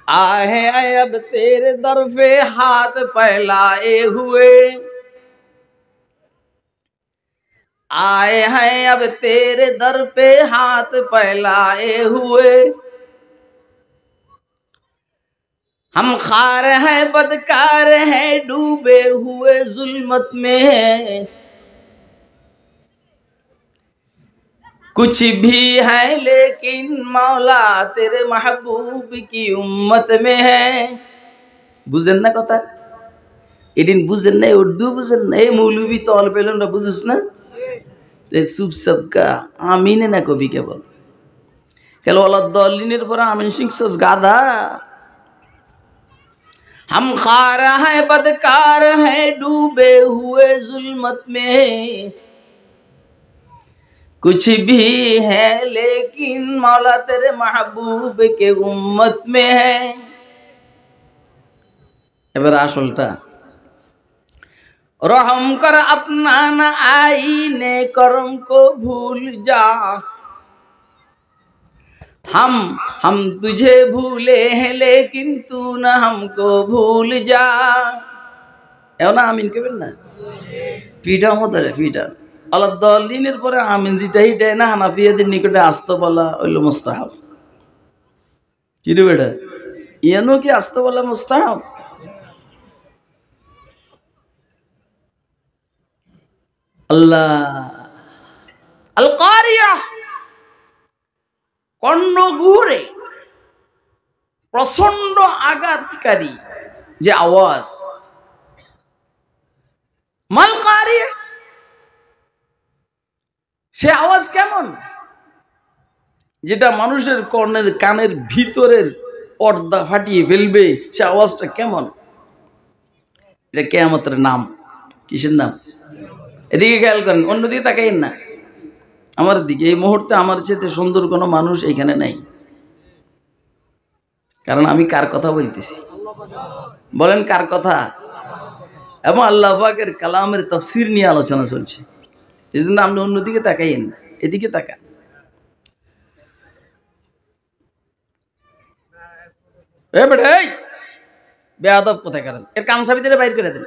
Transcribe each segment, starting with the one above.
आहे अब तेरे दर पे हाथ फैलाए हुए, आए हैं अब तेरे दर पे हाथ फैलाए हुए, हम खार हैं बदकार हैं डूबे हुए जुल्मत में, कुछ भी है लेकिन मौला तेरे महबूब की उम्मत में है। बुझेन ना कथा এদিন বুঝেন না উর্দু বুঝেন না এই মৌলবি তল পেলেন না বুঝিস না চুপ সবকা আমিনে না কবি কেবল কেন দলিনের পরে আমিন শিখছস গাধা। हम खारा है बदकार है डूबे हुए जुल्मत में, कुछ भी है लेकिन मौला तेरे महबूब के उम्मत में है। এবার আসলটা रहम कर अपना न आईने करम को भूल जा, हम तुझे भूले हैं लेकिन तू न हमको भूल जा। এমন আমিন কেবেন না ফিটা মতো রে ফিটা আল্লাহ দলিনের পরে আমিন যেটাই দেয় না হানাফিয়াদের নিকটে আসতে বলা হইল মুস্তাহাব। কি রে বেটা ইয়ানো কি আসতে বলা মুস্তাহাব? আল্লাহ আল কারিয়া কর্ণগুহরে প্রচন্ড আঘাতকারী যে আওয়াজ, মাল কারিয়া সে আওয়াজ কেমন যেটা মানুষের কর্ণের কানের ভিতরের পর্দা ফাটিয়ে ফেলবে, সে আওয়াজটা কেমন? এটা কিয়ামতের নাম। কিসের নাম? এদিকে খেয়াল করেন, অন্যদিকে তাকাইন না, আমার দিকে। এই মুহূর্তে আমার চেয়ে সুন্দর কোনো মানুষ এখানে নাই, কারণ আমি কার কথা বলতেছি? বলেন কার কথা? এবং আল্লাহ পাকের কালামের তাফসীর নিয়ে আলোচনা চলছে, এই জন্য আপনি অন্যদিকে তাকাইন না, এদিকে তাকান। বেয়াদব কোথায় করেন, এর কামসাবি দিয়ে বাইর করে দেন।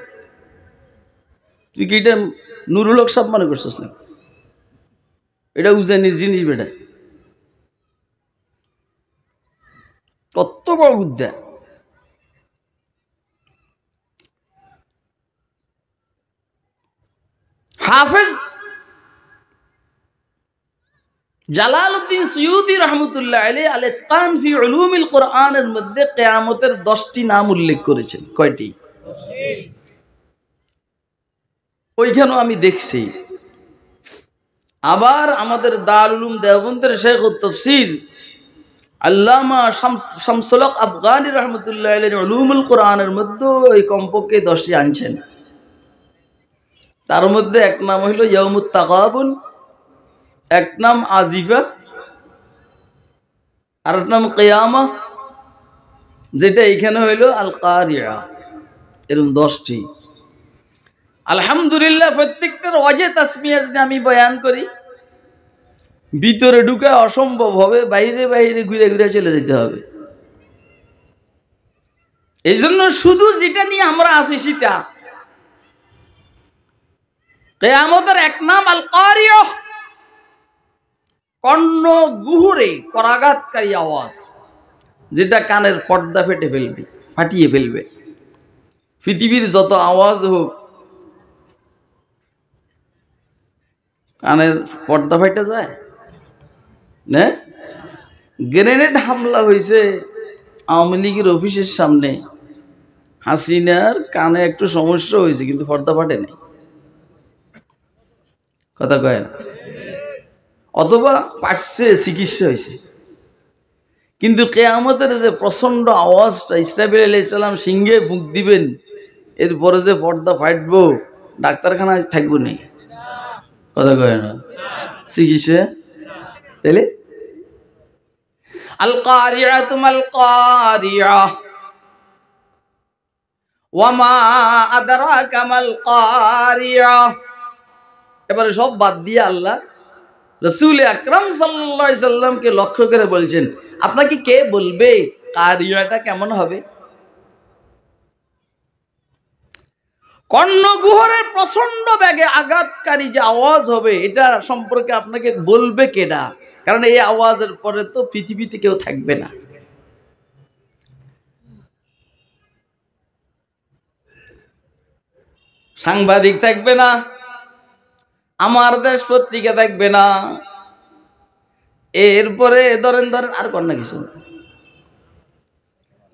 তুই কি এটা নুরুল হক সব মনে করছিস না? এটা উজানির জিনিস বেটা, কত বড় উদ্যা। হাফেজ জালালউদ্দিন সুয়ুতি রহমতুল্লাহ আলাইহি আল ইতকান ফি উলুমিল কোরআনের মধ্যে কিয়ামতের 10টি নাম উল্লেখ করেছেন। কয়টি? ওইখানেও আমি দেখছি। আবার আমাদের দারুল উলুম দেওবন্দের শেখ তাফসীর আল্লামা শামসুল হক আফগানী রহমতুল্লাহ আলাইহি উলুমুল কোরআনের মধ্যে ওই কমপক্ষে 10টি আনছেন। তার মধ্যে এক নাম হইল ইয়াউমুত তাগাবুন, এক নাম আজিফা, আর এক নাম কিয়ামা, যেটা এখানে হইল আল কারিয়া। এরকম 10টি। আলহামদুলিল্লাহ প্রত্যেকটার ওয়াজে তাসমিয়া যদি আমি বয়ান করি, ভিতরে ঢুকা অসম্ভব হবে, বাইরে বাইরে ঘুরে ঘুরে চলে যেতে হবে। এই জন্য শুধু যেটা নিয়ে আমরা আছি সেটা। কিয়ামতের এক নাম আল কারিয়া, কর্ণ গুহুরে করাঘাতকারী আওয়াজ, যেটা কানের পর্দা ফেটে ফেলবে, ফাটিয়ে ফেলবে। পৃথিবীর যত আওয়াজ হোক, কানের পর্দা ফাইটা যায় না? গ্রেনেড হামলা হয়েছে আওয়ামী লীগের অফিসের সামনে, হাসিনার কানে একটু সমস্যা হয়েছে কিন্তু পর্দা ফাটে নাই। কথা কয় না? অথবা পাটছে, চিকিৎসা হয়েছে। কিন্তু কিয়ামতের যে প্রচন্ড আওয়াজটা, ইসরাফিল আলাইহিস সালাম সিংহে ফুঁক দিবেন, এরপরে যে পর্দা ফাটবো, ডাক্তারখানায় থাকবো নি। কথা কয় না? চিকিৎসা তাইলে আল কারিআতু মাল কারিআ ওয়া মা আদরাকা মাল কারিআ। এবারে সব বাদ দিয়ে আল্লাহ রাসূল আকরাম সাল্লাল্লাহু আলাইহি সাল্লামকে লক্ষ্য করে বলছেন, আপনাকে কে বলবে কারিয়াটা কেমন হবে? কর্ণকুহরের প্রচন্ড বেগে আঘাতকারী যে আওয়াজ হবে, এটা সম্পর্কে আপনাকে বলবে কেডা? কারণ এই আওয়াজের পরে তো পৃথিবীতে কেউ থাকবে না। সাংবাদিক থাকবে না, আমার দেশ পত্রিকা থাকবে না, এরপরে ধরেন আর কন্যা কিছু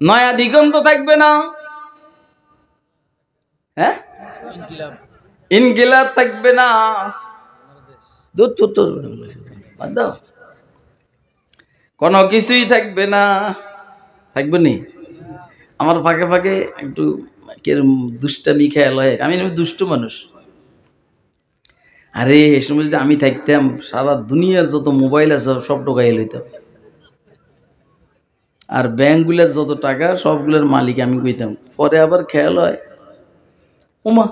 নয়া দিগন্ত থাকবে না, হ্যাঁ, ইনকিলাব থাকবে না, কোনো কিছুই থাকবে না। থাকবে নি? আমার ফাঁকে ফাঁকে একটু দুষ্টামি খেয়াল হয়, আমি দুষ্ট মানুষ। আরে এই সময় যদি আমি থাকতাম, সারা দুনিয়ার যত মোবাইল আছে সব ঢোকাই লইতাম, আর ব্যাংকগুলোর যত টাকা সবগুলোর মালিক আমি কইতাম। পরে আবার খেয়াল হয়, ওমা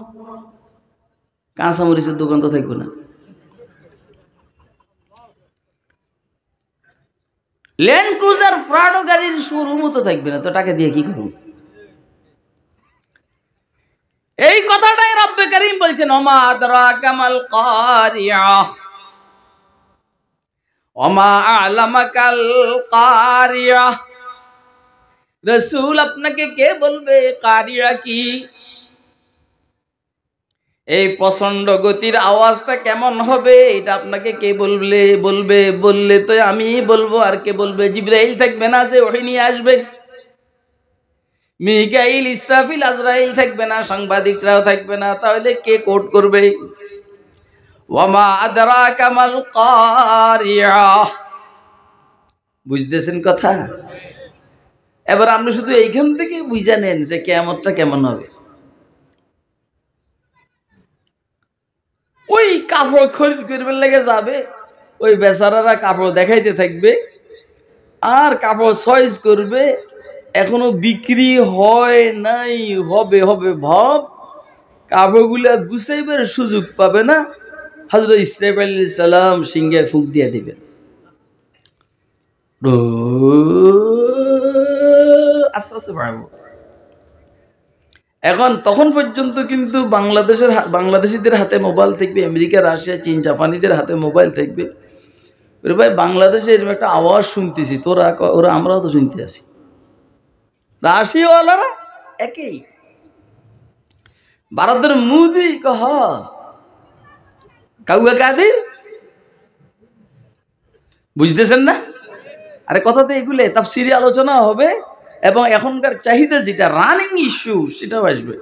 কাঁচামরিচের দোকান তো থাকবে না, ল্যান্ড ক্রুজার প্রাডো গাড়ির শোরুমও তো থাকবে না, তো টাকা দিয়ে কি করব? এই কথাটাই রব্বে কারীম বলছেন, ওমা আদরাকা মাল কারিয়া ওমা আলামাকাল কারিয়া। রাসূল আপনাকে কে বলবে কারিয়া কি? এই প্রচন্ড গতির আওয়াজটা কেমন হবে এটা আপনাকে কে বললে তো আমি বলবো, আর কে বলবে? জিবরাইল থাকবে না যে ওহী নিয়ে আসবে, মিকাইল, ইসরাফিল, আজরাইল থাকবে না, সাংবাদিকরাও থাকবে না, তাহলে কে কোট করবে? ওয়ামা আদরাকা মাল কারিয়া। বুঝতেছেন কথা? এবার আপনি শুধু এইখান থেকে বুঝে নেন যে কিয়ামতটা কেমন হবে। ওই কাপড় খরিদ করবার লেগে যাবে, ওই বেচারারা কাপড় দেখাইতে থাকবে আর কাপড় চয়েস করবে, এখনো বিক্রি হয় নাই, হবে হবে ভাব, কাপড়গুলা গুছাইবার সুযোগ পাবে না। হযরত ইসরাফিল আলাইহিস সালাম সিংহে ফুঁক দিয়ে দিবেন, আস্তে আস্তে বাড়াবো। এখন তখন পর্যন্ত কিন্তু বাংলাদেশিদের হাতে মোবাইল থাকবে, আমেরিকা, রাশিয়া, চীন, জাপানিদের হাতে মোবাইল থাকবে। ভাই বাংলাদেশে এরকম একটা আওয়াজ শুনতেছি, ওরা আমরাও তো শুনতে আছি, রাশিয়াওয়ালারা একই, ভারতের মোদি কহ কাউয়া কাদির, বুঝতেছেন না? আরে কথাতে এগুলো তাফসীরে আলোচনা হবে এবং এখনকার চাহিদা যেটা রানিং ইস্যু সেটাও আসবে।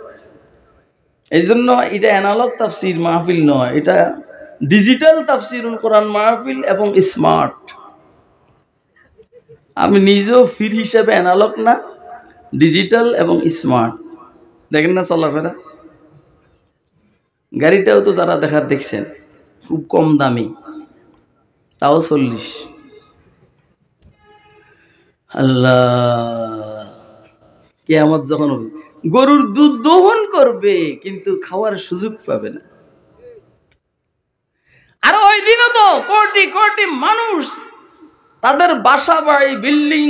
এই জন্য এটা অ্যানালগ তাফসীর মাহফিল নয়, এটা ডিজিটাল তাফসীরুল কোরআন মাহফিল এবং স্মার্ট। আমি নিজেও ফির হিসাবে অ্যানালগ না, ডিজিটাল এবং স্মার্ট। দেখেন না চলাফেরা, গাড়িটাও তো যারা দেখার দেখছেন খুব কম দামি, তাও 40। আল্লাহ, কিয়ামত যখন হবে, গরুর দুধ দহন করবে কিন্তু খাওয়ার সুযোগ পাবে না। আর ওই দিনও তো কোটি কোটি মানুষ তাদের বাসা বাড়ি বিল্ডিং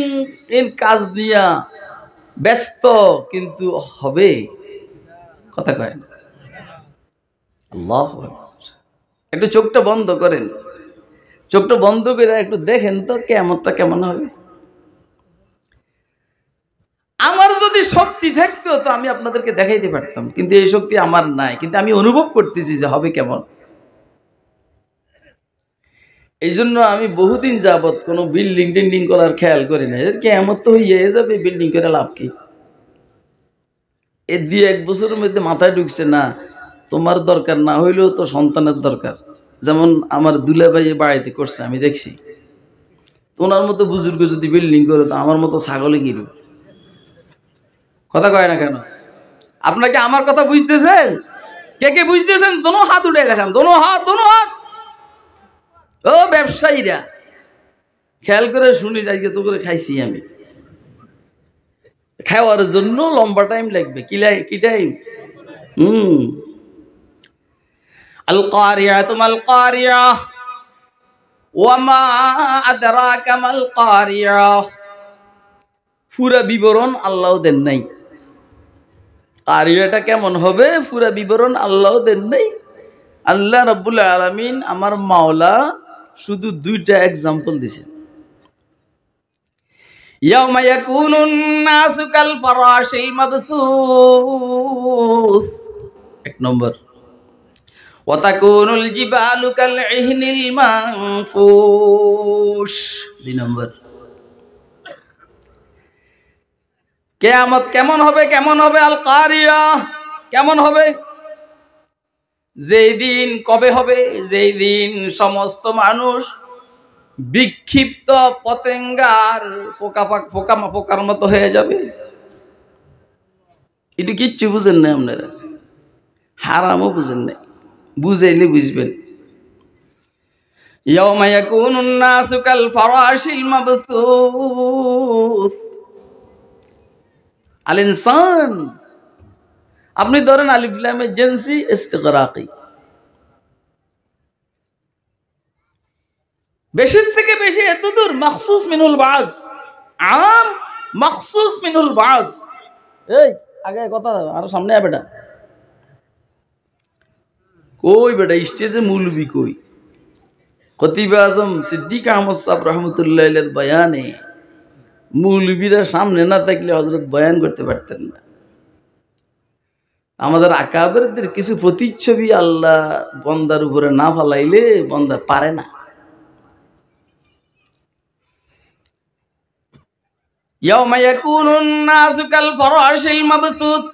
এর কাজ নিয়ে ব্যস্ত, কিন্তু হবে কথা কয় না। আল্লাহু আকবার। একটু চোখটা বন্ধ করেন, চোখটা বন্ধ করে একটু দেখেন তো কিয়ামতটা কেমন হবে। আমার যদি শক্তি থাকতো তো আমি আপনাদেরকে দেখাইতে পারতাম, কিন্তু এই শক্তি আমার নাই, কিন্তু আমি অনুভব করতেছি যে হবে কেমন। এই জন্য আমি বহুদিন যাবৎ কোনো বিল্ডিং টিল্ডিং করার খেয়াল করি না, এর কিয়ামত তো হয়ে যাবে, বিল্ডিং করে লাভ কি? এর 2-1 বছরের মধ্যে মাথায় ঢুকছে না তোমার দরকার না হইলেও তো সন্তানের দরকার। যেমন আমার দুলাভাই বাড়িতে করছে, আমি দেখছি। তোমার মতো বুজুর্গ যদি বিল্ডিং করে তো আমার মতো ছাগলে কিনবে। কথা কয় না কেন? আপনাকে আমার কথা বুঝতেছেন? কে কে বুঝতেছেন? দোনো হাত উঠে দেখান, দোনো হাত, দোনো হাত। ও ব্যবসায়ীরা খেয়াল করে শুনি, আজকে তো করে খাইছি আমি, খাওয়ার জন্য লম্বা টাইম লাগবে, কি টাইম? আল কারিয়া, তোমাল কারিয়া, ওয়ামা আদরাকা মাল কারিয়া, পুরা বিবরণ আল্লাহ দেন নাই। কারিয়াটা কেমন হবে পুরা বিবরণ আল্লাহ দেন নাই। আল্লাহ রাব্বুল আলামিন আমার মাওলা শুধু দুইটা এক্সাম্পল দিয়েছেন। ইয়াউমা ইয়াকুনুন নাসু কাল ফারাশিল মাবসুস, এক নম্বর। ওয়া তাকুনুল জিবালু কাল ইহনিল মানফুশ, দুই নম্বর। কিয়ামত কেমন হবে? কেমন হবে? আল কারিয়া কেমন হবে? যেই দিন, কবে হবে? যেই দিন সমস্ত মানুষ বিক্ষিপ্ত পতঙ্গার পোকার মতো হয়ে যাবে। এটা কিচ্ছু বুঝেন না আপনারা, হারামও বুঝেন না, বুঝাইলে বুঝবেন। ইয়াউমা ইয়াকুনুন নাসু কাল ফারাশিল মাবসুস, আল ইনসান। আপনি ধরেন আলিফ লামে জিনসি ইস্তিগরাকি, বেশির থেকে বেশি এত দূর মখসুস মিনুল বাজ, আম মখসুস মিনুল বাজ। এই আগে কথা আরো সামনে আয় বেটা, কই বেটা স্টেজে মৌলবি কই? খতিব আজম সিদ্দিক আহমদ সাহেব রহমতুল্লাহ আলাইহির বয়ানে মৌলবিরা সামনে না থাকলে হযরত বয়ান করতে পারতেন না। আমাদের আকাবেরদের কিছু প্রতিচ্ছবি আল্লাহ বন্দার উপরে না ফালাইলে বন্দা পারে না। ইয়াউমা ইয়াকুনুন নাসু কাল ফারাশিল মাবসুস,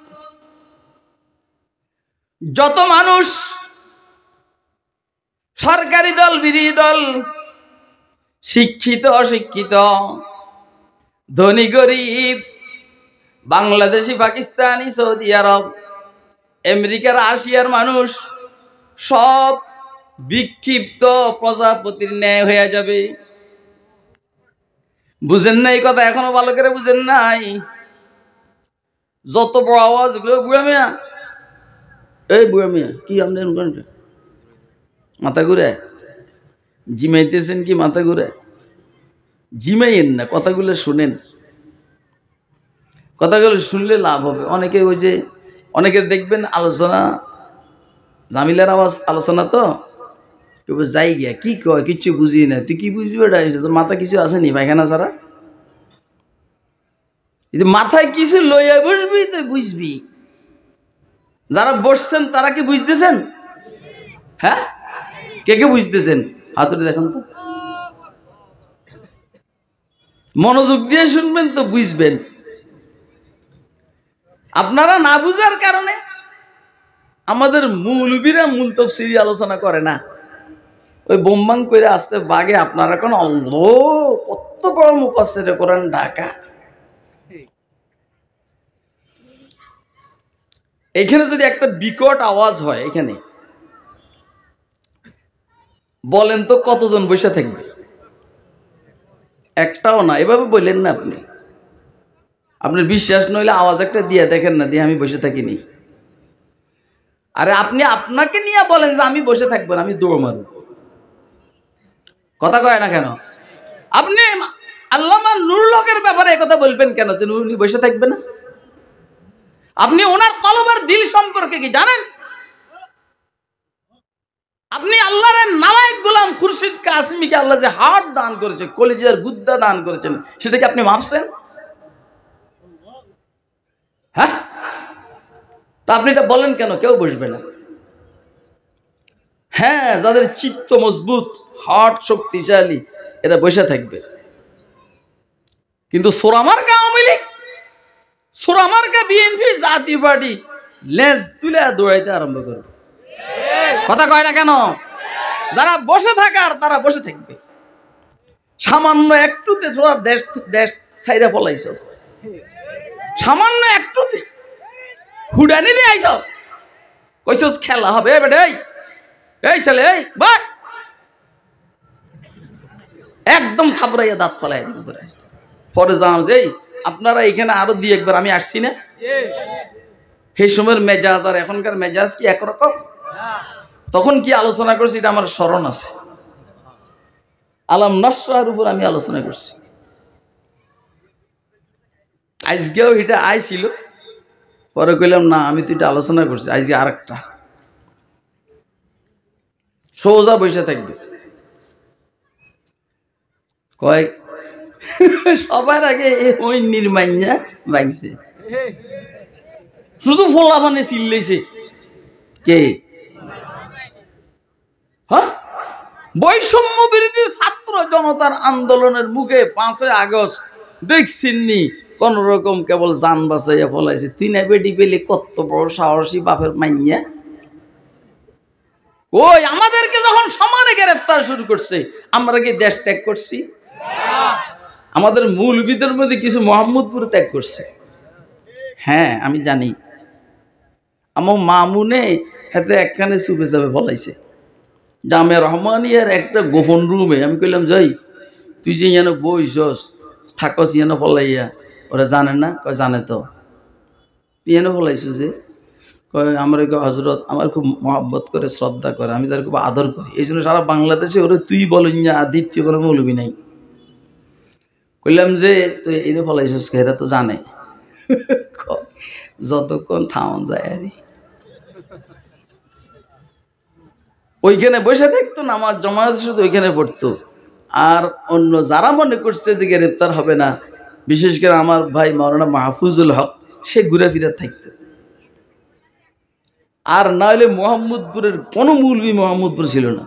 যত মানুষ সরকারি দল, বিরোধী দল, শিক্ষিত অশিক্ষিত, ধনী গরিব, বাংলাদেশি, পাকিস্তানি, সৌদি আরব, আমেরিকা, রাশিয়ার মানুষ সব বিক্ষিপ্ত প্রজাপতির ন্যায় হয়ে যাবে। বুঝেন না এই কথা? এখনো ভালো করে বুঝেন নাই? যত বড় আওয়াজ গুলো, বুড়া মিয়া, এই বুড়া মিয়া, কি আপনি মাথা ঘুরে জিমাইতেছেন? কি মাথা ঘুরে? জিমাইয়েন না, কথাগুলো শুনেন। কথাগুলো শুনলে লাভ হবে। অনেকে ওই যে অনেকের দেখবেন আলোচনা, জামিলার আওয়াজ আলোচনা, তো যাই গিয়া কি কয় কিচ্ছু বুঝি না। তুই কি বুঝবি? এটা তোর মাথা কিছু আসেনি পায়খানা ছাড়া? মাথায় কিছু লইয়া বসবি, তুই বুঝবি। যারা বসছেন তারা কি বুঝতেছেন? হ্যাঁ, কে কে বুঝতেছেন? হাতুড়ি দেখেন তো। মনোযোগ দিয়ে শুনবেন তো বুঝবেন। আপনারা না বুঝার কারণে আমাদের মৌলবীরা মূল তাফসীর আলোচনা করে না, ওই বোমবাং করে আসতে বাগে। আপনারা কোন কত বড় মুফাসসিরে কোরআন ঢাকা। এখানে যদি একটা বিকট আওয়াজ হয়, এখানে বলেন তো কতজন বসে থাকবে? একটাও না। এভাবে বললেন না আপনি। আপনার বিশ্বাস নইলে আওয়াজ একটা দিয়ে দেখেন না, দিয়ে আমি বসে থাকিনি। আরে আপনি আপনাকে নিয়ে বলেন যে আমি বসে থাকবো না, আমি দৌড় মারব। কথা কয় না কেন? আপনি আল্লামা নুরুল হকের ব্যাপারে একথা বলবেন কেন যে উনি বসে থাকবে না? আপনি ওনার কলব আর দিল সম্পর্কে কি জানেন? আপনি আল্লাহর নালায়েক গোলাম খুরশিদ কাসিমিকে আল্লাহ যে হার্ট দান করেছে, কলিজার গুদ্দা দান করেছেন, সেটা কি আপনি ভাবছেন? হ্যাঁ, তা আপনি এটা বলেন কেন কেউ বসবে না? হ্যাঁ, যাদের চিত্ত মজবুত, হার্ট শক্তিশালী, এরা বসে থাকবে। কিন্তু সোরামার্কা আওয়ামী লীগ, সোরামার্কা বিএনপি, জাতীয় পার্টি লেজ তুলে দৌড়াইতে আরম্ভ করবে। কথা কয় না কেন? যারা বসে থাকার তারা বসে থাকবে। সামান্য একটুতে তোরা দেশ দেশ ছাইরা পলাইছস, সামান্য একটুতে হুডানি দিয়ে আইছস, কইছস খেলা হবে। এই ছেলে, এই বাট, একদম থাবড়াইয়া দাঁত ফলাই দিন ধরে। পরে জানাম যে আপনারা এখানে আরো দিয়ে একবার আমি আসছি না, সেই সময়ের মেজাজ আর এখনকার মেজাজ কি একরকম? তখন কি আলোচনা করছি এটা আমার স্মরণ আছে। আলাম নাশরাহর উপর আমি আলোচনা করছি। আজকেও এটা আইছিল, পরে কইলাম না আমি তো এটা আলোচনা করছি, আজকে আরেকটা সোজা বসে থাকবে। কয় সবার আগে ওই নির্মাইয়া ভাঙছে, শুধু ফোলা মানে চিল্লেছে কে? হ্যাঁ, বৈষম্য বিরোধী ছাত্র জনতার আন্দোলনের মুখে 5 আগস্ট দেখছিনি কোন রকম কেবল যান বাঁচাইয়া ফলাইছে। তিনে বেটি পেলে কত বড় সাহসী বাপের মাইয়া। ওই আমাদেরকে যখন সমানে গ্রেফতার শুরু করছে, আমরা কি দেশ ত্যাগ করছি? আমাদের মৌলবীদের মধ্যে কিছু মোহাম্মদপুর ত্যাগ করছে। হ্যাঁ আমি জানি, আমার মামুনে হাতে একখানে চুপে চাপে ফলাইছে জামে রহমানিয়ার একটা গোপন রুমে। আমি কইলাম যাই তুই যে যেন বইছস থাকস যেন ফলাইয়া, ওরা জানে না? কয় জানে তো। তুই যেন ফলাইছো যে? কয় আমার হজরত আমার খুব মহব্বত করে শ্রদ্ধা করে, আমি তার খুব আদর করি, এই জন্য সারা বাংলাদেশে ওরা তুই বলেন না, দ্বিতীয় কোনো মৌলবী নাই। কইলাম যে তুই এনে ফলাইছিস, এরা তো জানে। যতক্ষণ থামন যায় আর ওইখানে বসে থাকতো না, আমার জমায়েত শুধু ওইখানে পড়তো। আর অন্য যারা মনে করছে যে গ্রেপ্তার হবে না, বিশেষ করে আমার ভাই মাওলানা মাহফুজুল হক, সে ঘুরে ফিরে থাকতো। আর না হলে মোহাম্মদপুরের কোনো মৌলবী মোহাম্মদপুর ছিল না।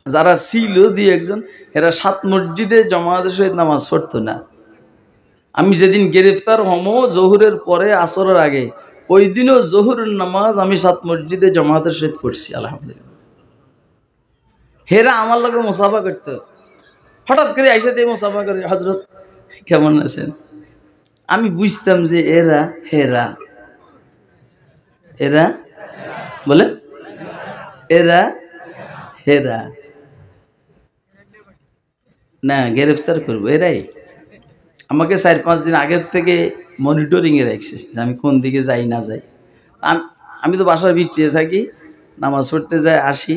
যারা ছিল দুই একজন, এরা 7 মসজিদে জামাতের সহিত নামাজ পড়তো না। আমি যেদিন গ্রেফতার হমো জোহরের পরে আসরের আগে, ওই দিনও জোহরের নামাজ আমি 7 মসজিদে জামাতের সহিত পড়ছি আলহামদুলিল্লাহ। হেরা আমার লগে মুসাফা করতো, হঠাৎ করে আইসা দিয়ে মুসাফা করে, হজরত কেমন আছেন? আমি বুঝতাম যে এরা হেরা, এরা বলে এরা হেরা না, গ্রেফতার করবো এরাই। আমাকে 4-5 দিন আগের থেকে মনিটরিংয়ে রাখছে যে আমি কোন দিকে যাই না যাই। আমি তো বাসার ভিতরে থাকি, নামাজ পড়তে যাই, আসি।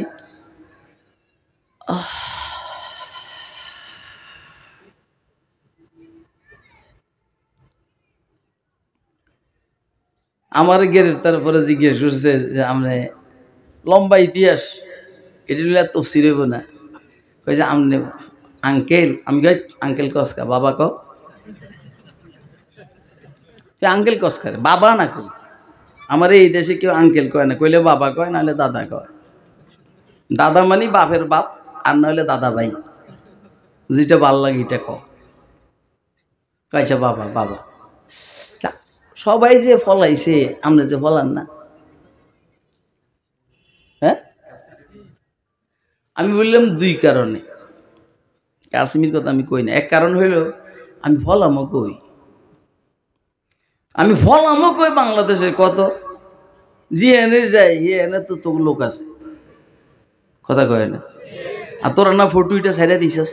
আমার গ্রেফতার পরে জিজ্ঞেস করছে যে আপনি লম্বা ইতিহাস এটা নিলে তফসির হইব না, কই যে আপনি আঙ্কেল। আমি কই আঙ্কেল কসকা, বাবা ক আঙ্কেল কসকারে বাবা না কই। আমার এই দেশে কেউ আঙ্কেল কয় না, কইলে বাবা কয়, নাহলে দাদা কয়। দাদা মানে বাপের বাপ, আর নাহলে দাদা ভাই, যেটা ভাল লাগে এটা কয়ছা বাবা বাবা। সবাই যে ফলাইছে, আমরা যে ফলান না। হ্যাঁ, আমি বললাম 2 কারণে। কাশ্মীর কথা আমি কই না। এক কারণ হইল আমি ফলামো কই, আমি ফলামো কই বাংলাদেশের কত জি এনে যাই, এনে তো তো লোক আছে, কথা কয় না। আর তোরা না ফটোটা ছেড়ে দিছস,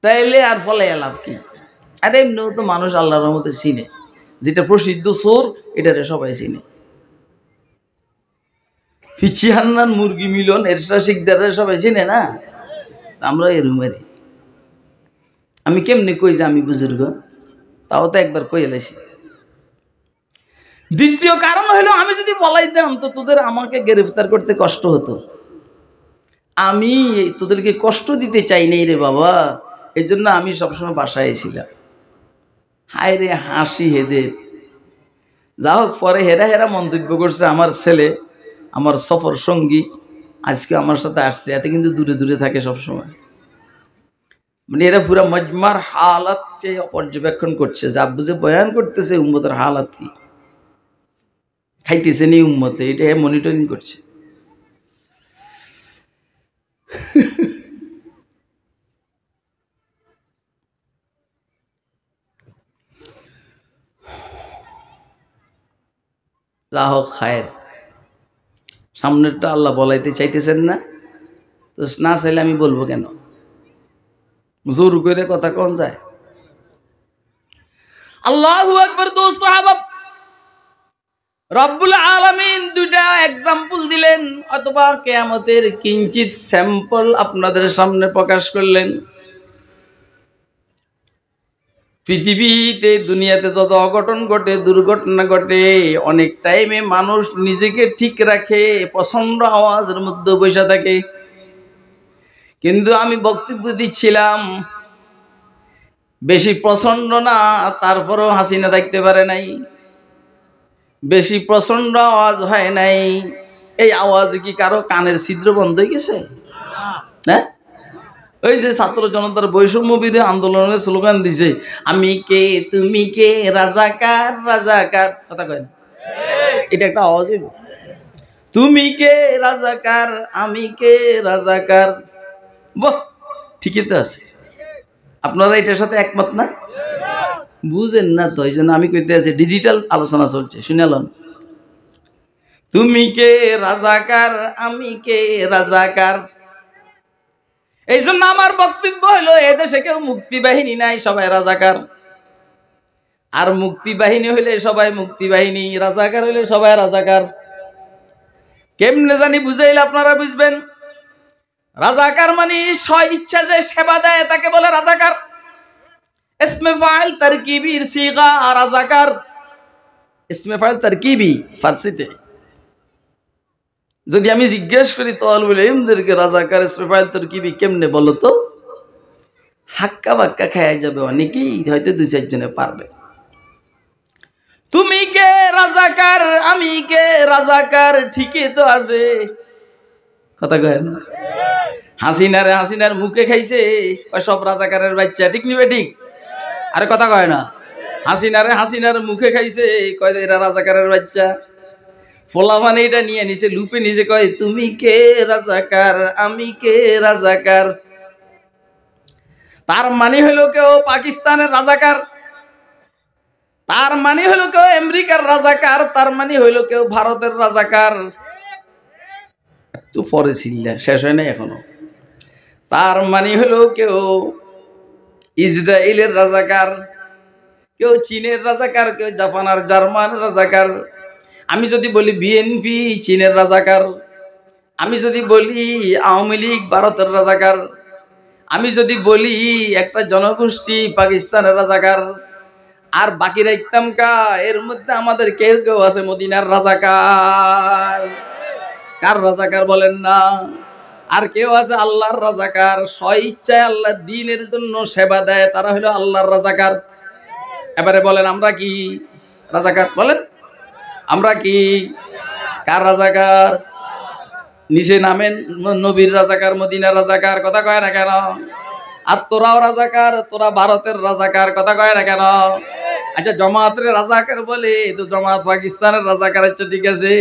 তাইলে আর ফলাই লাভ কি? আরে এমনিও তো মানুষ আল্লাহর রহমতে চিনে, যেটা প্রসিদ্ধ চোর এটারে সবাই চিনে। ফিচি হান্নান মুরগি মিলন এরশা শিকদারে সবাই চিনে না, আমরা এরুমেরই। আমি কেমনি কই যে আমি বুজুর্গ, তাও তো একবার কই এলাইছি। দ্বিতীয় কারণ হলো আমি যদি বলাইতাম তো তোদের আমাকে গ্রেফতার করতে কষ্ট হতো। আমি তোদেরকে কষ্ট দিতে চাই নাই রে বাবা, এই জন্য আমি সবসময় বাসায় ছিলাম। হায় রে হাসি হেদের। যা হোক, পরে হেরা হেরা মন্তব্য করছে আমার ছেলে, আমার সফর সঙ্গী আজকে আমার সাথে আসছে, এতে কিন্তু দূরে দূরে থাকে সবসময়। মানে এরা পুরা মজমার হালাতকে পর্যবেক্ষণ করছে, যা বুঝে বয়ান করতেছে উম্মতের হালাত কি, খাইতেছে নি উম্মতে, এটা মনিটরিং করছে। যা হোক খায়ের, সামনেরটা আল্লাহ বলাইতে চাইতেছেন না, তো না চাইলে আমি বলবো কেন? জোর করে কথা কোন যায়? আল্লাহু আকবার। দোস্ত সাহাবা, রব্বুল আলামিন দুইটা এক্সাম্পল দিলেন অথবা কিয়ামতের কিঞ্চিত স্যাম্পল আপনাদের সামনে প্রকাশ করলেন। পৃথিবীতে দুনিয়াতে যত অঘটন ঘটে, দুর্ঘটনা ঘটে, অনেক টাইমে মানুষ নিজেকে ঠিক রাখে, প্রচন্ড আওয়াজের মধ্যে বসে থাকে। কিন্তু আমি বক্তব্য দিচ্ছিলাম, বেশি প্রচন্ড না, তারপরেও হাসিনা থাকতে পারে নাই, বেশি প্রচন্ড আওয়াজ হয় নাই। এই আওয়াজ কি কারো কানের ছিদ্র বন্ধ হয়ে গেছে? হ্যাঁ, ওই যে ছাত্র জনতার বৈষম্য বিরোধী আন্দোলনের স্লোগান দিছে, আমি কে তুমি কে রাজাকার রাজাকার, কথা কয় না? এটা একটা আওয়াজ হইব। তুমি কে রাজাকার, আমি কে রাজাকার। বাহ, ঠিকই তো আছে। আপনারা এটার সাথে একমত না? বুঝেন না তো, এই জন্য আমি কইতে আছি ডিজিটাল আলোচনা চলছে, শুনালাম। তুমি কে রাজাকার, আমি কে রাজাকার। এই জন্য আমার বক্তব্য হলো, এদেশে কেউ মুক্তি বাহিনী নাই, সবাই রাজাকার। আর মুক্তি বাহিনী হইলে সবাই মুক্তি বাহিনী, রাজাকার হইলে সবাই রাজাকার। কেমনে জানি বুঝাইলে আপনারা বুঝবেন। রাজাকার মানে স্ব ইচ্ছা যে সেবা দেয় তাকে বলে রাজাকার। ইসমে ফাইল তারকিবির সিগা রাজাকার। ইসমে ফাইল তারকিবি ফারসিতে। যদি আমি জিজ্ঞেস করি তালিবুল ইলমদেরকে রাজাকার ইসমে ফাইল তারকিবি কেমনে বলো তো, হাক্কা বাক্কা খায়া যাবে অনেকেই, হয়তো দুই চারজনে পারবে। তুমি কে রাজাকার, আমি কে রাজাকার, ঠিকই তো আছে, কথা কয় না? হাসিনার মুখে খাইছে সব রাজাকারের বাচ্চা, ঠিক নিবে ঠিক? আরে কথা কয় না? হাসিনার মুখে খাইছে, কয় এরা রাজাকারের বাচ্চা। ফোলা মানে এটা নিয়ে নিছে লুপে, নিচে কয় তুমি কে রাজাকার, আমি কে রাজাকার। তার মানে হলো কেউ পাকিস্তানের রাজাকার, তার মানে হলো কেউ আমেরিকার রাজাকার, তার মানে হইলো কেউ ভারতের রাজাকার। একটু পরে ছিল, শেষ হয় নাই এখনো। তার মানে হলো কেউ ইসরায়েলের রাজাকার, কেউ চীনের রাজাকার, কেউ জাপান আর জার্মান রাজাকার। আমি যদি বলি বিএনপি চীনের রাজাকার, আমি যদি বলি আওয়ামী লীগ ভারতের রাজাকার, আমি যদি বলি একটা জনগোষ্ঠী পাকিস্তানের রাজাকার, আর বাকিরা ইকতামকা, এর মধ্যে আমাদের কেউ কেউ আছে মদিনার রাজাকার। কার রাজাকার বলেন না? আর কেউ আছে আল্লাহর রাজাকার, স্ব ইচ্ছায় আল্লাহর দ্বীনের জন্য সেবা দেয়, তারা হলো আল্লাহর রাজাকার। এবারে বলেন আমরা কি রাজাকার? বলেন আমরা কি কার রাজাকার? নিচে নামেন, নবীর রাজাকার, মদিনার রাজাকার, কথা কয় না কেন? আর তোরাও রাজাকার, তোরা ভারতের রাজাকার, কথা কয় না কেন? আচ্ছা জামাতের রাজাকার বলে তো জামাত পাকিস্তানের রাজাকার, আচ্ছা ঠিক আছে,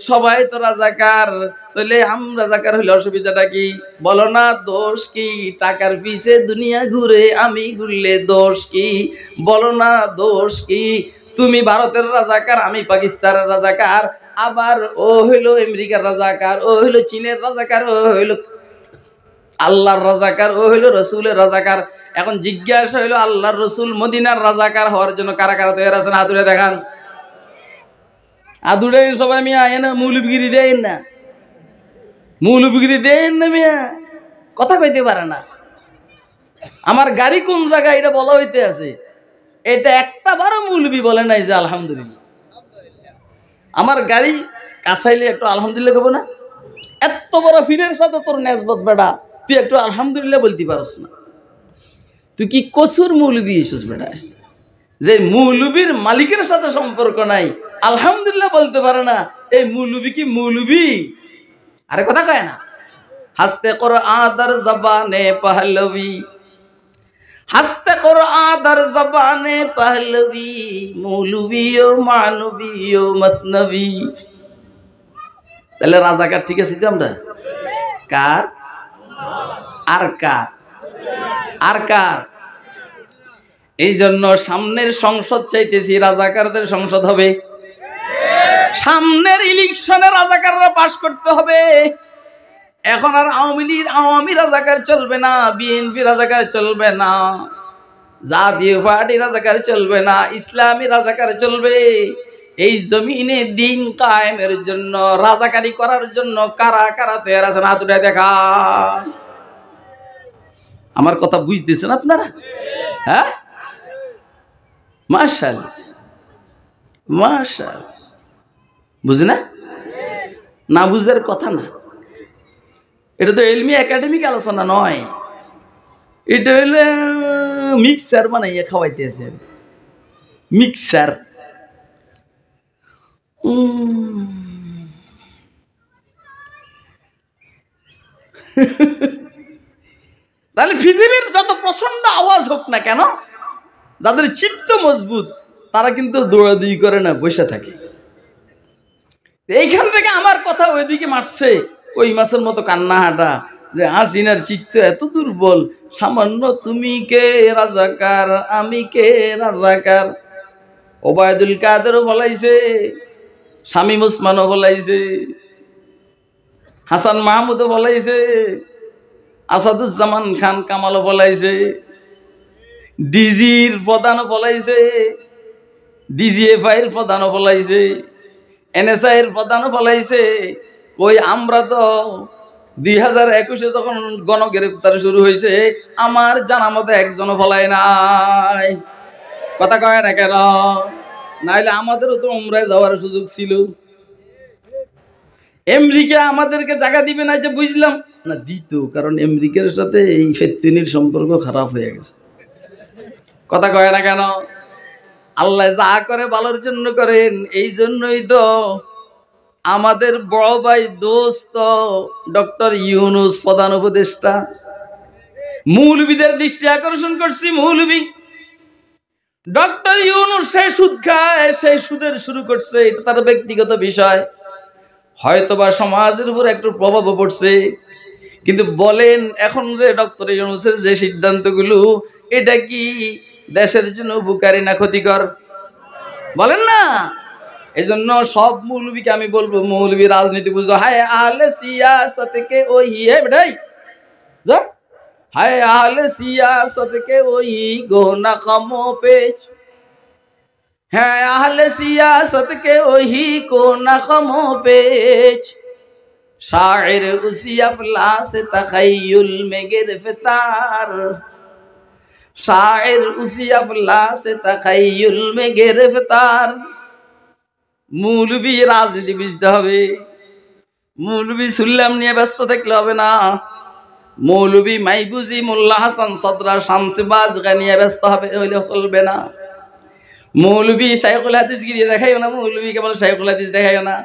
সবাই তো রাজাকার, তাহলে আমরা রাজাকার হলে অসুবিধাটা কি? বলো না দোষ কি? টাকার পিছে দুনিয়া ঘুরে, আমি ঘুরলে দোষ কি? বলো না দোষ কি? তুমি ভারতের রাজাকার, আমি পাকিস্তানের রাজাকার, আবার ও হইলো আমেরিকার রাজাকার, ও হইলো চীনের রাজাকার, ও হইলো আল্লাহর রাজাকার, ও হইলো রসুলের রাজাকার। এখন জিজ্ঞাসা হইলো আল্লাহর রসুল মদিনার রাজাকার হওয়ার জন্য কারা কারা তৈরি আছেন? হাতুড়ে দেখান। আদুড়ে সবাই মিয়া আয় না, মৌলবীগিরি দেন না, মৌলবীগিরি দেন না মিয়া, কথা কইতে পারে না। আমার গাড়ি কোন জায়গায় এটা বলা হইতে আছে, এটা একটা বারো মৌলবী বলে নাই যে আলহামদুলিল্লাহ। আমার গাড়ি কাছাইলে একটু আলহামদুলিল্লাহ কব না? এত বড় ফিরের সাথে তোর নেসবত বেটা, তুই একটু আলহামদুলিল্লাহ বলতে পারস না? তুই কি কসুর মৌলবী এসেছিস বেটা, যে মৌলবীর মালিকের সাথে সম্পর্ক নাই, আলহামদুলিল্লাহ বলতে পারে না, এই মৌলবী কি মৌলবী? আরে কথা কয় না? হাসতে কর আদার জবানে পহলবী, হাসতে কর আদার জবানে পহলবী, মৌলবী ও মানবী ও মতনবী। তাহলে রাজাকার ঠিক আছে তো আমরা? কার? আর কার? আর কার? এই জন্য সামনের সংসদ চাইতেছি রাজাকারদের সংসদ হবে। সামনের ইলেকশনে রাজাকাররা পাশ করতে হবে। এখন আর আওয়ামী রাজাকার চলবে না, বিএনপি রাজাকার চলবে না, জাতীয় পার্টি রাজাকার চলবে না, ইসলামী রাজাকার চলবে। এই জমিনে দিন কায়েমের জন্য, রাজাকারি করার জন্য কারা কারা তৈরি আছেন হাত উঠায় দেখা। আমার কথা বুঝতেছেন আপনারা? হ্যাঁ, মাশাআল্লাহ মাশাআল্লাহ। বুঝে না? না বুঝার কথা না। এটা তো ইলমি একাডেমিক আলোচনা নয়, এটা হইলে মিক্সার বানাইয়া খাওয়াইতেছে, মিক্সার। তাহলে পৃথিবীর যত প্রচন্ড আওয়াজ হোক না কেন, যাদের চিত্ত মজবুত তারা কিন্তু দৌড়াদৌড়ি করে না, বসে থাকে। এইখান থেকে আমার কথা ওইদিকে মারছে, ওই মাছের মতো কান্না হাঁটা, যে হাসিনার চিত্ত এত দুর্বল, সামান্য তুমি কে রাজাকার, আমি কে রাজাকার। ওবায়দুল কাদেরও বলাইছে, শামীম ওসমানও বলাইছে, হাসান মাহমুদও বলাইছে, আসাদুজ্জামান খান কামালও বলাইছে, ডিজির প্রধানও বলাইছে, ডিজিএফআই এর প্রধানও বলাইছে, এনএসআই এর প্রধানও বলাইছে। ওই আমরা তো 2021-এ যখন গণগ্রেফতার শুরু হয়েছে, আমার জানা মতো একজনও বলাই নাই। কথা কয় না কেন? নাইলে আমাদেরও তো উমরায় যাওয়ার সুযোগ ছিল। আমেরিকা আমাদেরকে জায়গা দিবে না যে বুঝলাম না, দিত, কারণ আমেরিকার সাথে এই ফেতনির সম্পর্ক খারাপ হয়ে গেছে। কথা কয় না কেন? আল্লাহ যা করে ভালোর জন্য করেন। এই জন্যই তো আমাদের বড় ভাই দোস্ত ডক্টর ইউনূস প্রধান উপদেষ্টা মৌলবীদের দৃষ্টি আকর্ষণ করছি। মৌলবী ডক্টর ইউনূস সে সুদ খায়, সেই সুদের শুরু করছে, এটা তার ব্যক্তিগত বিষয়, হয়তোবা সমাজের উপর একটু প্রভাব পড়ছে। কিন্তু বলেন এখন যে ডক্টর ইউনূসের যে সিদ্ধান্তগুলো, এটা কি দেশের জন্য উপকারী না ক্ষতিকর? বলেন না। এই জন্য সব মৌলবীকে আমি বলবো, মৌলবী রাজনীতি বুঝো। হায় আহলে সিয়াসত কে ওহি হে বেটাই যা, হায় আহলে সিয়াসত কে ওহি গো নাকামো পেচ, হ্যাঁ আহলে সিয়াসত কে ওহি গো নাকামো পেচ, শায়ের উसी अफलास तखय्युल में गिरफ्तार, शायर उसी अफलास तखय्युल में गिरफ्तार। মৌলবী রাজনীতি বুঝতে হবে। মৌলবী সুল্লাম নিয়ে ব্যস্ত থাকলে হবে না। মৌলবী মাইবুজি, মোল্লা হাসান সদরা, শামসবাজ নিয়ে ব্যস্ত হবে, হইলে চলবে না। মৌলবী শাইখুল হাদিস গিরিয়ে দেখাইও না, মৌলবী কেবল শাইখুল হাদিস দেখাইও না।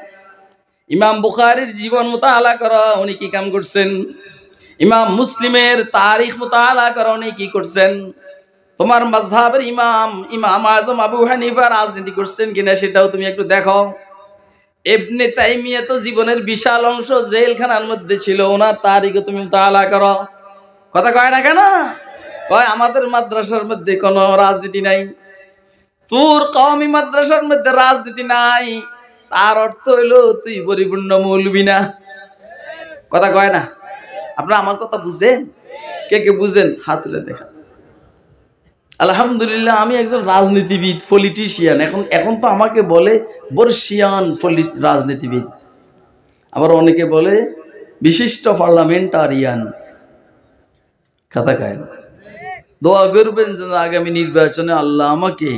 ইমাম বুখারীর জীবন মুতাআলা করো, উনি কি কাম করছেন। ইমাম মুসলিমের তারিখ মুতাআলা করো, উনি কি করছেন। তোমার মাযহাবের ইমাম ইমাম আযম আবু হানিফা রাজনীতি করছেন কিনা সেটাও তুমি একটু দেখো। ইবনে তাইমিয়া তো জীবনের বিশাল অংশ জেলখানার মধ্যে ছিল, ওনার তারিখও তুমি মুতাআলা করো। কথা কয় না কেন? কয় আমাদের মাদ্রাসার মধ্যে কোনো রাজনীতি নাই। তোর কওমি মাদ্রাসার মধ্যে রাজনীতি নাই, তার অর্থ হইলো তুই পরিপূর্ণ মৌলবী না। কথা কয় না? আপনারা আমার কথা বুঝেন? কে কে বুঝেন হাত তুলে দেখান। আলহামদুলিল্লাহ, আমি একজন রাজনীতিবিদ, পলিটিশিয়ান। এখন তো আমাকে বলে বর্ষিয়ান রাজনীতিবিদ, আবার অনেকে বলে বিশিষ্ট পার্লামেন্টারিয়ান। কথা কয় না? দোয়া করবেন যেন আগামী নির্বাচনে আল্লাহ আমাকে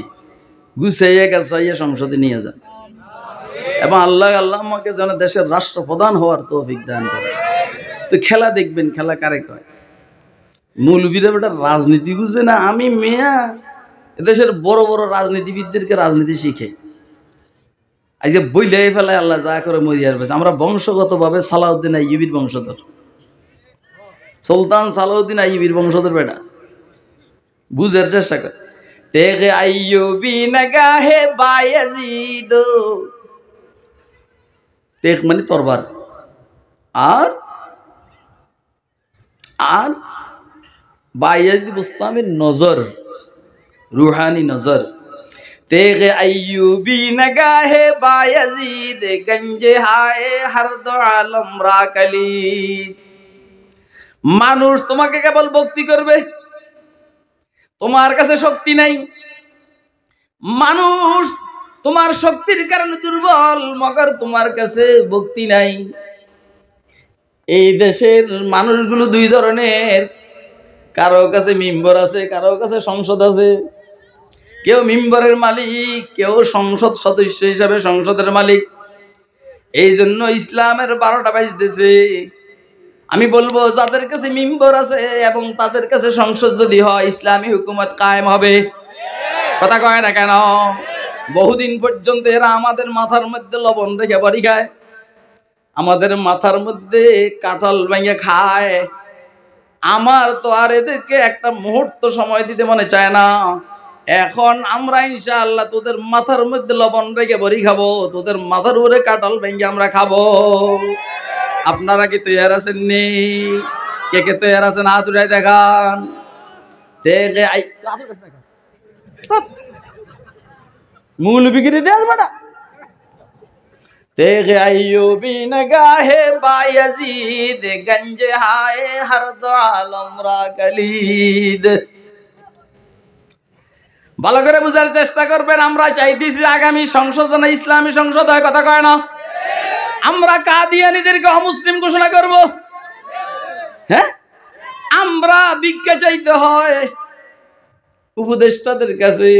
গুছাইয়া গাছাইয়া সংসদে নিয়ে যান, এবং আল্লাহ আমাকে যেন দেশের রাষ্ট্রপ্রধান হওয়ার তৌফিক দান করে। তো খেলা দেখবেন, খেলা কারে কয়? মৌলবীরা বেটা রাজনীতি বুঝে না। আমি মেয়া দেশের বড় বড় রাজনীতিবিদদেরকে রাজনীতি শিখে আজ যে বইলে ফেলায় আল্লাহ যা করে মরিয়ার পেয়েছে। আমরা বংশগতভাবে সালাউদ্দিন আইয়ুবীর বংশধর, সুলতান সালাউদ্দিন আইয়ুবীর বংশধর। বেটা বুঝার চেষ্টা কর। তেগে আইয়ুবী নগাহে বায়াজিদ, তেগ মানে তরবার, আর আর বায়াজিদ বুস্তামের নজর, রুহানি নজর। তেগে আইয়ুবী নগাহে বায়াজিদ, গঞ্জে হায় হর দো আলম রাকালি। মানুষ তোমাকে কেবল ভক্তি করবে, তোমার কাছে শক্তি নাই। মানুষ তোমার শক্তির কারণে দুর্বল, মগর তোমার কাছে ভক্তি নাই। এই দেশের মানুষগুলো দুই ধরনের, কারো কাছে মিম্বর আছে, কারো কাছে সংসদ আছে। কেউ মিম্বরের মালিক, কেউ সংসদ সদস্য হিসাবে সংসদের মালিক। এই জন্য ইসলামের 12টা বাজতেছে। আমি বলবো যাদের কাছে মিম্বর আছে এবং তাদের কাছে সংসদ যদি হয়, ইসলামী হুকুমত কায়েম হবে। কথা কয় না কেন? বহুদিন পর্যন্ত এরা আমাদের মাথার মধ্যে লবণ রেখে বাড়ি খায়, আমাদের মাথার মধ্যে কাঁঠাল ভেঙে খায়। আমার তো আর এদেরকে একটা মুহূর্ত সময় দিতে মনে চায় না। এখন আমরা ইনশাআল্লাহ তোদের মাথার মধ্যে লবণ রেখে বড়ি খাবো, তোদের মাথার উপরে কাঁঠাল ভেঙে আমরা খাবো। আপনারা কি তৈরি আছেন? নি কে কে তৈরি আছেন? হাত উঠাই দেখান। মূল বিক্রি দিয়ে আসবে না। तेरे अय्यूबी नगाहे बायजीद गंज हाय हर दो आलम रा कलीद। ভালো করে বুঝার চেষ্টা করবেন। আমরা চাইতেছি আগামী সংসদ যেন ইসলামী সংসদ হয়। কথা কয় না? আমরা কাদিয়ানীদেরকে অমুসলিম ঘোষণা করব। হ্যাঁ, আমরা ভিক্ষা চাইতে হয় উপদেষ্টাদের কাছে।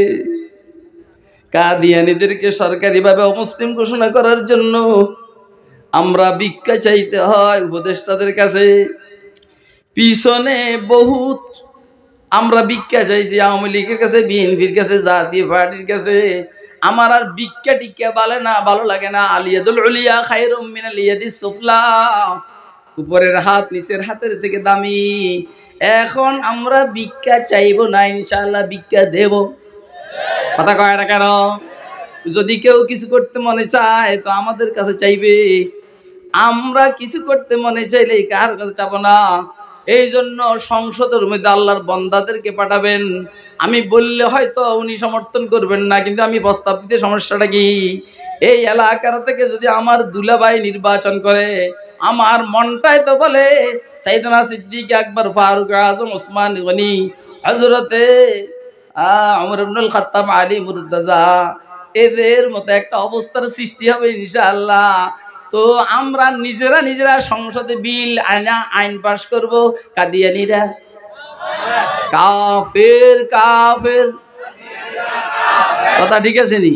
কাদিয়ানীদেরকে সরকারিভাবে অমুসলিম ঘোষণা করার জন্য আমরা ভিক্ষা চাইতে হয় উপদেষ্টাদের কাছে। পিছনে বহুত আমরা ভিক্ষা চাইছি আওয়ামী লীগের কাছে, বিএনপির কাছে, জাতীয় পার্টির কাছে। আমার আর ভিক্ষা টিক্ষা ভালো লাগে না। আলিয়াদুল উলিয়া খায়রুম মিনাল ইয়াদিস সুফলা। উপরের হাত নিচের হাতের থেকে দামি। এখন আমরা ভিক্ষা চাইবো না, ইনশাআল্লাহ ভিক্ষা দেব। কথা কয় না কেন? যদি কেউ কিছু করতে মনে চায় তো আমাদের কাছে চাইবে। আমরা কিছু করতে মনে চাইলে কার কাছে চাবো না। এই জন্য সংসদের মধ্যে আল্লাহর বান্দাদেরকে পাঠাবেন। আমি বললে হয়তো উনি সমর্থন করবেন না, কিন্তু আমি প্রস্তাব দিতে সমস্যাটা কি? এই এলাকার থেকে যদি আমার দুলাভাই নির্বাচন করে, আমার মনটাই তো বলে সাইয়েদনা সিদ্দিক আকবর, ফারুক আজম, ওসমান গনি, হযরতে ওমর ইবনুল খাত্তাব, আলী মুর্তজা, এদের মতো একটা অবস্থার সৃষ্টি হবে ইনশাআল্লাহ। তো আমরা নিজেরা সংসদে বিল আইন পাশ করব। কাদিয়ানীরা কাফের কাফের, কথা ঠিক আছে নি?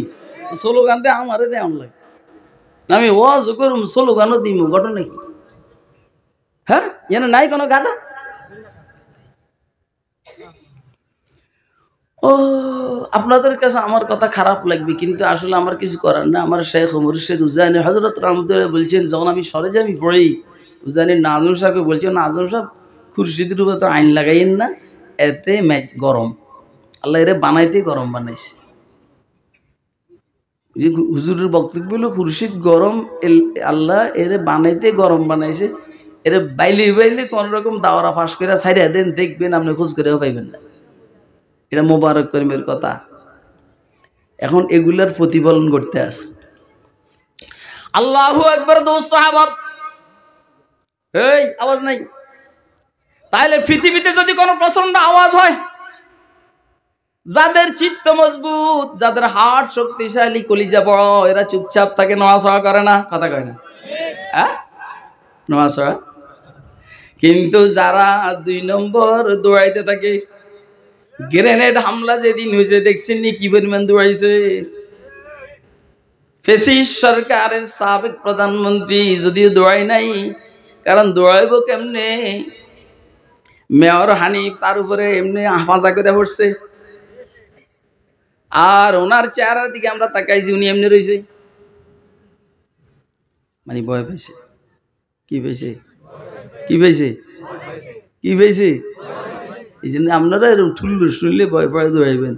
স্লোগান দে আমারে দে আমলাই, আমি ওয়াজ করুম, স্লোগানও দিমু। ঘটনা কি? হ্যাঁ, এনে নাই কোনো গাদা। ও আপনাদের কাছে আমার কথা খারাপ লাগবে, কিন্তু আসলে আমার কিছু করার না। আমার শেখ মুর্শিদ উজানি হযরত রহমতুল্লাহ বলছেন, যখন আমি সরেজামি পড়ি, উজানি নাজম সাহেবকে বলছেন, নাজম সাহেব খুরশিদের উপরে তো আইন লাগাইন না, এতে ম্যাচ গরম। আল্লাহ এরে বানাইতে গরম বানাইছে। হুজুরের বক্তব্য হলো খুরশিদ গরম, আল্লাহ এরে বানাইতে গরম বানাইছে। এরে বাইলে কোন রকম দাওয়ারা ফাঁস করে ছাইড়া দেন, দেখবেন আপনি খোঁজ করেও পাইবেন না। এটা মোবারক করিমের কথা। এখন এগুলার প্রতিফলন করতে আছে। আল্লাহু আকবার। দোস্ত আহবাব, এই আওয়াজ নাই। তাহলে পৃথিবীতে যদি কোনো প্রচন্ড আওয়াজ হয়, যাদের চিত্ত মজবুত, যাদের হার্ট শক্তিশালী, কলিজা বড়, এরা চুপচাপ থাকে, নড়াচড়া করে না। কথা কয় না? হ্যাঁ, নড়াচড়া। কিন্তু যারা 2 নম্বর দৌড়াইতে থাকে, গ্রেনেড হামলা যেদিন হয়েছে দেখছেন নি কি পরিমাণ দৌড়াইছে। ফেসিস সরকারের সাবেক প্রধানমন্ত্রী যদিও দৌড়াই নাই, কারণ দৌড়াইব কেমনে? মেয়র হানিফ তার উপরে এমনি হাফাজা করে পড়ছে, আর ওনার চেহারার দিকে আমরা তাকাইছি, উনি এমনি রয়েছে, মানে ভয় পেয়েছে। কি পেয়েছে? কি পেয়েছে? কি পেয়েছে? এই জন্য আপনারা এরকম ঠুল্লু শুনলে ভয় পায় দৌড়াইবেন,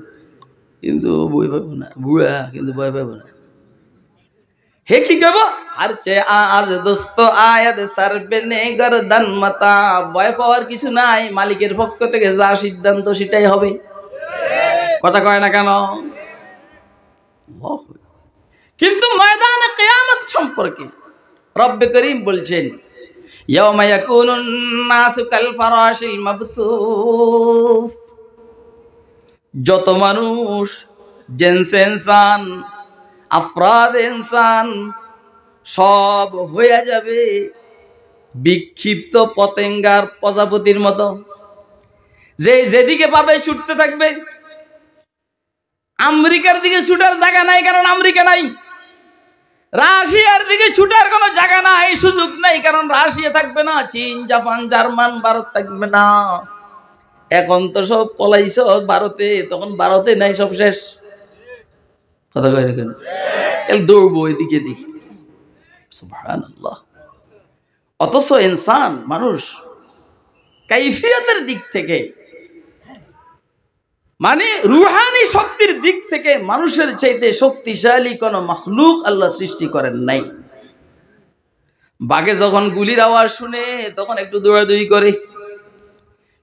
কিন্তু ভয় পাবো না। বুড়া কিন্তু ভয় পাবো না। হে কি কব? আর চে আজ দোস্ত আয়াত সারবে নে গরদান মাতা। ভয় পাওয়ার কিছু নাই, মালিকের পক্ষ থেকে যা সিদ্ধান্ত সেটাই হবে। কথা কয় না কেন? কিন্তু ময়দানে কিয়ামত সম্পর্কে রব্বে করিম বলছেন, ইয়াউমা ইয়াকুনুন নাসু কাল ফারাশিল মাবসুস। যত মানুষ জেনসে ইনসান আফরাদ ইনসান সব হয়ে যাবে বিক্ষিপ্ত পতেঙ্গার প্রজাপতির মতো, যে যেদিকে পাবে ছুটতে থাকবে। আমেরিকার দিকে ছুটার জায়গা নাই, কারণ আমেরিকা নাই। রাশিয়ার দিকে ছুটার কোনো জায়গা নাই, সুযোগ নাই, কারণ রাশিয়া থাকবে না, চীন, জাপান, জার্মান, ভারত থাকবে না। এখন তো সব পলাইছ ভারতে, তখন ভারতে নাই, সব শেষ। কথা কয় না কেন? দৌড়বো এদিকে দিকে। সুবহানাল্লাহ। অথচ ইনসান, মানুষ কাইফিয়াতের দিক থেকে, মানে রুহানি শক্তির দিক থেকে মানুষের চাইতে শক্তিশালী কোন মাখলুক আল্লাহ সৃষ্টি করেন নাই। বাঘে যখন গুলির আওয়াজ শুনে তখন একটু দৌড়াদৌড়ি করে,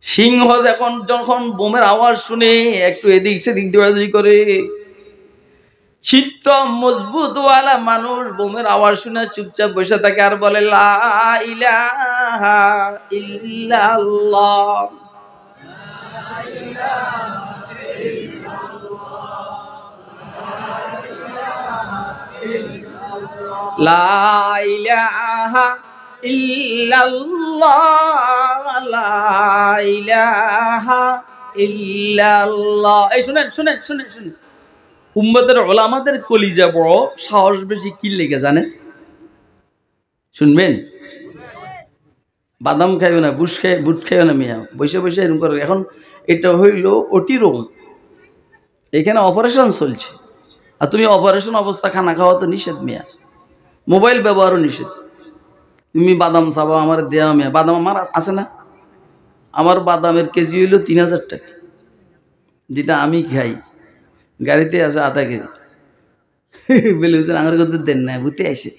সিংহ যখন বোমের আওয়াজ শুনে একটু এদিক সেদিক দৌড়াদৌড়ি করে। চিত্ত মজবুত ওয়ালা মানুষ বোমের আওয়াজ শুনে চুপচাপ বসে থাকে আর বলে লা ইলাহা ইল্লাল্লাহ, লা ইলাহা ইল্লাল্লাহ, লা ইলাহা ইল্লাল্লাহ। এই শুনেন শুনেন শুনেন শুনেন, উম্মতের ওলামাদের কলিজা বড়, সাহস বেশি, কি লেগে জানেন? শুনবেন? বাদাম খাইও না, বুট খাইও না মিয়া, বসে বসে এরকম করে। এখন এটা হইল ওটি রুম, এখানে অপারেশন চলছে, আর তুমি অপারেশন অবস্থা খানা খাওয়া তো নিষেধ মিয়া, মোবাইল ব্যবহারও নিষেধ। তুমি বাদাম চাবা, আমার দেয়া মিয়া। বাদাম আমার আছে না? আমার বাদামের কেজি হইল 3000 টাকা, যেটা আমি খাই। গাড়িতে আছে আধা কেজি। বলে হুজুর আমার কত দেন না, বুঝতে আইসে।